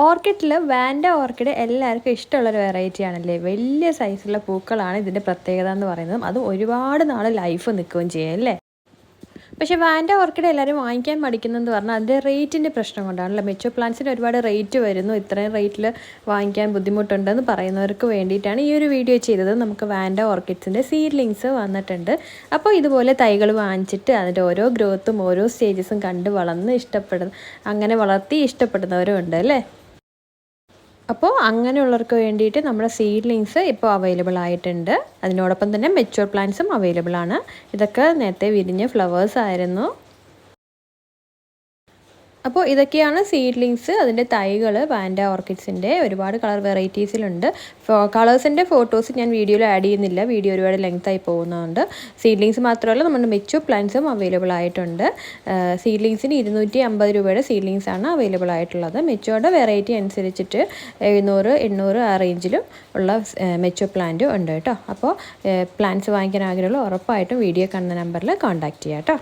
ഓർക്കിഡിൽ Wanda orchid എല്ലാവർക്കും ഇഷ്ടമുള്ളൊരു variety ആണല്ലേ. വലിയ സൈസുള്ള പൂക്കളാണ് ഇതിൻ്റെ പ്രത്യേകത എന്ന് പറയുന്നത്. അത് ഒരുപാട് നാൾ ലൈഫ് നിൽക്കുകയും ചെയ്യും അല്ലേ. പക്ഷേ വാൻഡ ഓർക്കിഡ് എല്ലാവരും വാങ്ങിക്കാൻ മടിക്കുന്നതെന്ന് പറഞ്ഞാൽ അതിൻ്റെ റേറ്റിൻ്റെ പ്രശ്നം കൊണ്ടാണല്ലോ. മെച്ചൂർ പ്ലാന്റ്സിന് ഒരുപാട് റേറ്റ് വരുന്നു, ഇത്രയും റേറ്റിൽ വാങ്ങിക്കാൻ ബുദ്ധിമുട്ടുണ്ടെന്ന് പറയുന്നവർക്ക് വേണ്ടിയിട്ടാണ് ഈ ഒരു വീഡിയോ ചെയ്തത്. നമുക്ക് വാൻഡ ഓർക്കിഡ്സിൻ്റെ സീഡ്ലിങ്സ് വന്നിട്ടുണ്ട്. അപ്പോൾ ഇതുപോലെ തൈകൾ വാങ്ങിച്ചിട്ട് അതിൻ്റെ ഓരോ ഗ്രോത്തും ഓരോ സ്റ്റേജസും കണ്ട് അങ്ങനെ വളർത്തി ഇഷ്ടപ്പെടുന്നവരും ഉണ്ട് അല്ലേ. അപ്പോൾ അങ്ങനെയുള്ളവർക്ക് വേണ്ടിയിട്ട് നമ്മുടെ സീഡ്ലിങ്സ് ഇപ്പോൾ അവൈലബിൾ ആയിട്ടുണ്ട്. അതിനോടൊപ്പം തന്നെ മെച്യൂർ പ്ലാന്റ്സും അവൈലബിൾ ആണ്. ഇതൊക്കെ നേരത്തെ വിരിഞ്ഞ ഫ്ലവേഴ്സ് ആയിരുന്നു. അപ്പോൾ ഇതൊക്കെയാണ് സീഡ്ലിങ്സ്, അതിൻ്റെ തൈകൾ. വാൻഡ ഓർക്കിഡ്സിൻ്റെ ഒരുപാട് കളർ വെറൈറ്റീസിലുണ്ട്. കളേഴ്സിൻ്റെ ഫോട്ടോസ് ഞാൻ വീഡിയോയിൽ ആഡ് ചെയ്യുന്നില്ല, വീഡിയോ ഒരുപാട് ലെങ്തായി പോകുന്നതുകൊണ്ട്. സീഡ്ലിങ്സ് മാത്രമല്ല നമ്മുടെ മെച്യൂർ പ്ലാന്റ്സും അവൈലബിൾ ആയിട്ടുണ്ട്. സീഡ്ലിങ്സിന് 250 രൂപയുടെ സീഡ്ലിങ്സാണ് അവൈലബിൾ ആയിട്ടുള്ളത്. മെച്യൂർഡ് വെറൈറ്റി അനുസരിച്ചിട്ട് 700, 800 ആ റേഞ്ചിലും ഉള്ള മെച്യൂർ പ്ലാന്റും ഉണ്ട് കേട്ടോ. അപ്പോൾ പ്ലാന്റ്സ് വാങ്ങിക്കാൻ ആഗ്രഹമുള്ള ഉറപ്പായിട്ടും വീഡിയോ കാണുന്ന നമ്പറിൽ കോൺടാക്റ്റ് ചെയ്യാം കേട്ടോ.